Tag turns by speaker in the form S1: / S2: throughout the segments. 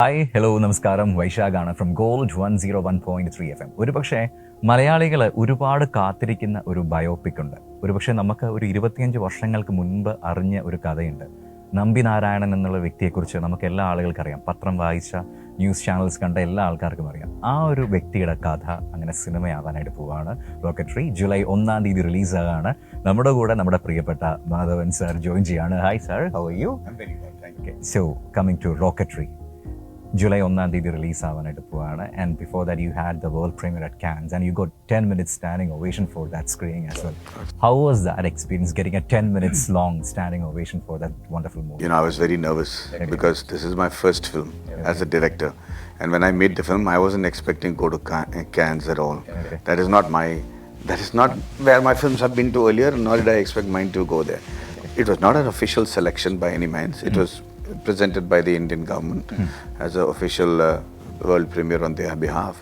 S1: Hi hello നമസ്കാരം വൈശാഖാണ് from gold 101.3 FM. ഒരുപക്ഷെ മലയാളികൾ ഒരുപാട് കാത്തിരിക്കുന്ന ഒരു ബയോപിക് ഉണ്ട്. ഒരുപക്ഷെ നമുക്ക് ഒരു 25 വർഷങ്ങൾക്ക് മുൻപ് അറിഞ്ഞ ഒരു കഥയുണ്ട്. നമ്പി നാരായണൻ എന്നുള്ള വ്യക്തിയെക്കുറിച്ച് നമുക്ക് എല്ലാ ആളുകൾക്കും അറിയാം. പത്രം വായിച്ച, ന്യൂസ് ചാനൽസ് കണ്ട എല്ലാ ആൾക്കാർക്കും അറിയാം. ആ ഒരു വ്യക്തിയുടെ കഥ അങ്ങനെ സിനിമയാവാനായിട്ട് പോവാണ്. റോക്കറ്റ്രി ജൂലൈ 1 തീയതി റിലീസാകാണ്. നമ്മുടെ കൂടെ നമ്മുടെ പ്രിയപ്പെട്ട മാധവൻ സാർ ജോയിൻ ചെയ്യാണ്. Hi sir, how are you? So coming to Rocketry, July 1 തീയതി റിലീസ് ആവാനായിട്ട് പോവാണ്. And before that you had the world premiere at Cannes and you got 10 minutes standing ovation for that screening as well. How was that experience, getting a 10 minutes long standing ovation for that wonderful movie?
S2: I was very nervous because this is my first film as a director, and when I made the film I wasn't expecting to go to Cannes at all. That is not where my films have been to earlier, nor did I expect mine to go there. It was not an official selection by any means. It was presented by the Indian government as an official world premiere on their behalf.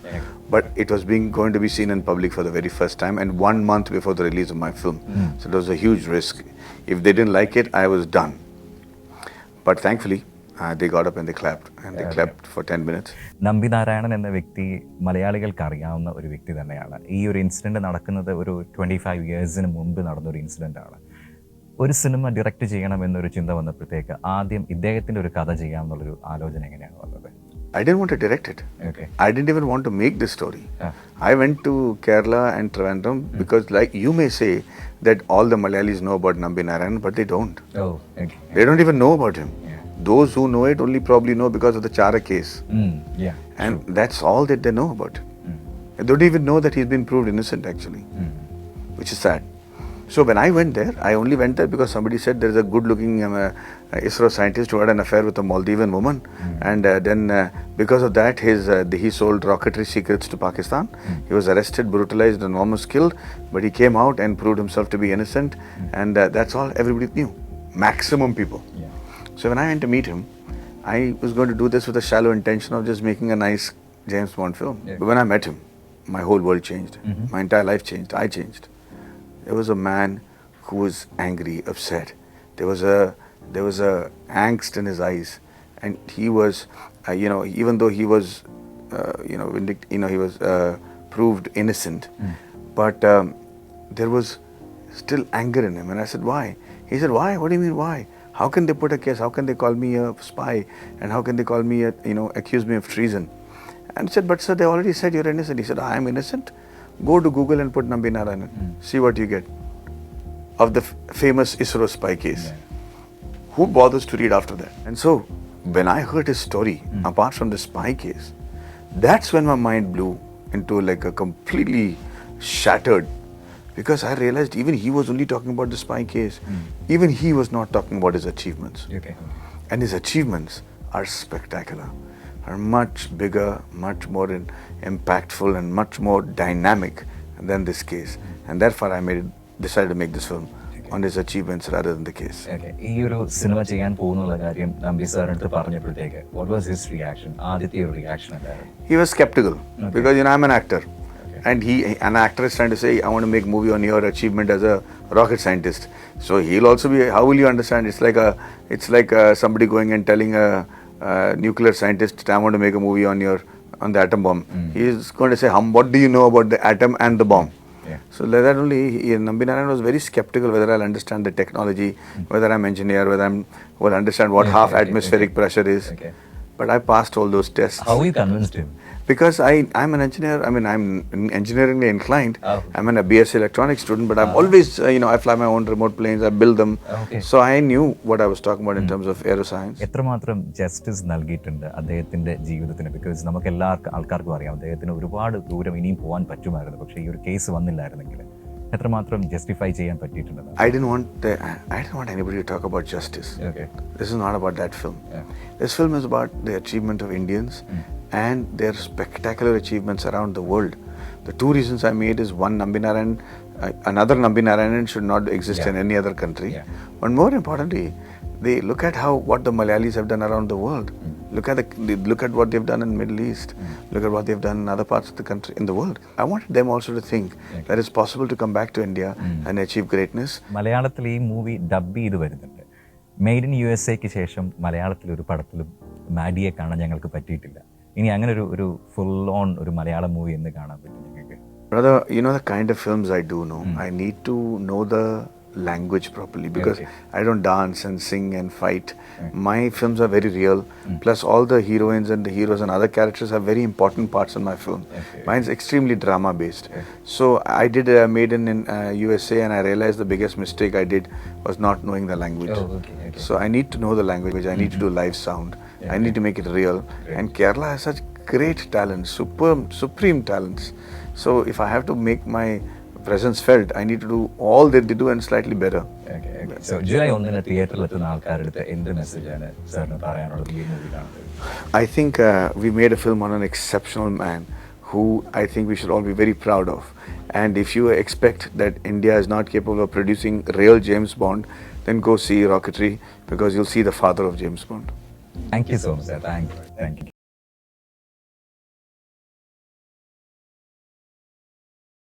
S2: But it was going to be seen in public for the very first time, and 1 month before the release of my film. So it was a huge risk. If they didn't like it, I was done. But thankfully, they got up and they clapped, and they clapped for 10 minutes.
S1: Nambi Narayanan എന്ന വ്യക്തി മലയാളികൾക്ക് അറിയാവുന്ന ഒരു വ്യക്തി തന്നെയാണ്. ഈ ഒരു incident നടക്കുന്നത് ഒരു 25 ഇയേഴ്സിന് മുൻപ് നടന്നൊരു ഇൻസിഡൻ്റ് ആണ്. ഒരു സിനിമ ഡയറക്റ്റ് ചെയ്യണമെന്നൊരു ചിന്ത വന്നപ്പോഴത്തേക്ക് ആദ്യം ഇദ്ദേഹത്തിൻ്റെ ഒരു കഥ ചെയ്യാമെന്നുള്ളൊരു ആലോചന എങ്ങനെയാണ് വന്നത്?
S2: I didn't want to direct it. I didn't even want to make this story. I went to Kerala and Trivandrum because, like you may say, that all the Malayalis know about Nambi Narayanan, but they don't. They don't even know about him. Those who know it only probably know because of the Chara case. And that's all that they know about it. They don't even know that he's been proved innocent actually, which is sad. So when I went there, I only went there because somebody said there's a good-looking ISRO scientist who had an affair with a Maldivian woman, and then because of that, he sold rocketry secrets to Pakistan. He was arrested, brutalized, and almost killed, but he came out and proved himself to be innocent, and that's all everybody knew. Maximum people. So when I went to meet him, I was going to do this with a shallow intention of just making a nice James Bond film. But when I met him, my whole world changed. My entire life changed. I changed. There was a man who was angry, upset. There was a angst in his eyes, and he was, even though he was, he was proved innocent, but there was still anger in him. And I said, "Why?" He said, "Why? What do you mean, why? How can they put a case? How can they call me a spy? And how can they call me accuse me of treason?" And I said, "But sir, they already said you're innocent." He said, "I am innocent. Go to Google and put Nambi Narayanan. See what you get of the famous ISRO spy case." Who bothers to read after that? And so, when I heard his story, apart from the spy case, that's when my mind blew into like a completely shattered, because I realized even he was only talking about the spy case. Even he was not talking about his achievements. And his achievements are spectacular, are much bigger, much more impactful, and much more dynamic than this case. And therefore I decided to make this film on his achievements rather than the case.
S1: ഈ ഒരു cinema ചെയ്യാൻ പോകുന്നുള്ള കാര്യം Nambi സാറിനടുത്ത് പറഞ്ഞപ്പോഴത്തേക്ക് what was his reaction? ആദ്യത്തെ ഒരു reaction എന്തായിരുന്നു?
S2: He was skeptical because I'm an actor. And an actor is trying to say, "I want to make a movie on your achievement as a rocket scientist." So he'll also be, how will you understand? It's like somebody going and telling a nuclear scientist, "I want to make a movie on the atom bomb." He is going to say, "What do you know about the atom and the bomb?" So like that only, Nambi Narayanan was very skeptical whether I'll understand the technology, whether I'm engineer, whether I will understand what half atmospheric pressure is. But I passed all those tests.
S1: How you convinced him?
S2: Because I'm an engineer. I mean, I'm engineeringly inclined. I'm a BSc electronics student, but I'm always, I fly my own remote planes, I build them. So I knew what I was talking about in terms of aeroscience.
S1: എത്രമാത്രം justice നൽകിയിട്ടുണ്ട് അദ്ദേഹത്തിന്റെ ജീവിതത്തിന്? Because നമുക്ക് എല്ലാ ആൾക്കാർക്കും അറിയാം അദ്ദേഹത്തിന് ഒരുപാട് ദൂരം ഇനിയും പോകാൻ പറ്റുമായിരുന്നു, പക്ഷേ ഈ ഒരു കേസ് വന്നില്ലായിരുന്നെങ്കിൽ എത്രമാത്രം ജസ്റ്റിഫൈ ചെയ്യാൻ പറ്റിയിട്ടുണ്ട്?
S2: I didn't want anybody to talk about justice. This is not about that film. This film is about the achievement of Indians and their spectacular achievements around the world. The two reasons I made is, one, another Nambi Narayanan should not exist in any other country. But more importantly, they look at what the Malayalis have done around the world. Look at what they've done in Middle East. Look at what they've done in other parts of the country, in the world. I wanted them also to think that it's possible to come back to India and achieve greatness.
S1: മലയാളത്തിൽ ഈ movie dub ചെയ്ത് വരുന്നുണ്ട്. Made in USA ശേഷം മലയാളത്തിലൊരു പടത്തിലും മാഡിയെ കാണാൻ ഞങ്ങൾക്ക് പറ്റിയിട്ടില്ല. ഇനി അങ്ങനെ ഒരു ഫുൾ ഓൺ ഒരു മലയാളം മൂവി എന്ന് കാണാൻ പറ്റും ഞങ്ങൾക്ക്?
S2: Brother, you know the kind of films I do know. I need to know the language properly because I don't dance and sing and fight. My films are very real. Plus, all the heroines and the heroes and other characters are very important parts in my film. Mine's extremely drama based. So I did Made in USA, and I realized the biggest mistake I did was not knowing the language. So I need to know the language. I need to do live sound. I need to make it real. And Kerala has such great talents, supreme talents. So if I have to make my presence felt, I need to do all that they do and slightly better.
S1: So July 1 തിയേറ്ററിൽ എത്തുന്ന ആൾക്കാരുടെ എന്ത് മെസ്സേജാണ് സാറിന് പറയാനുള്ളത് ഈ movie കാണുന്നത്?
S2: I think we made a film on an exceptional man who I think we should all be very proud of. And if you expect that India is not capable of producing real James Bond, then go see Rocketry because you'll see the father of James Bond.
S1: Thank you so much, sir. Thank you.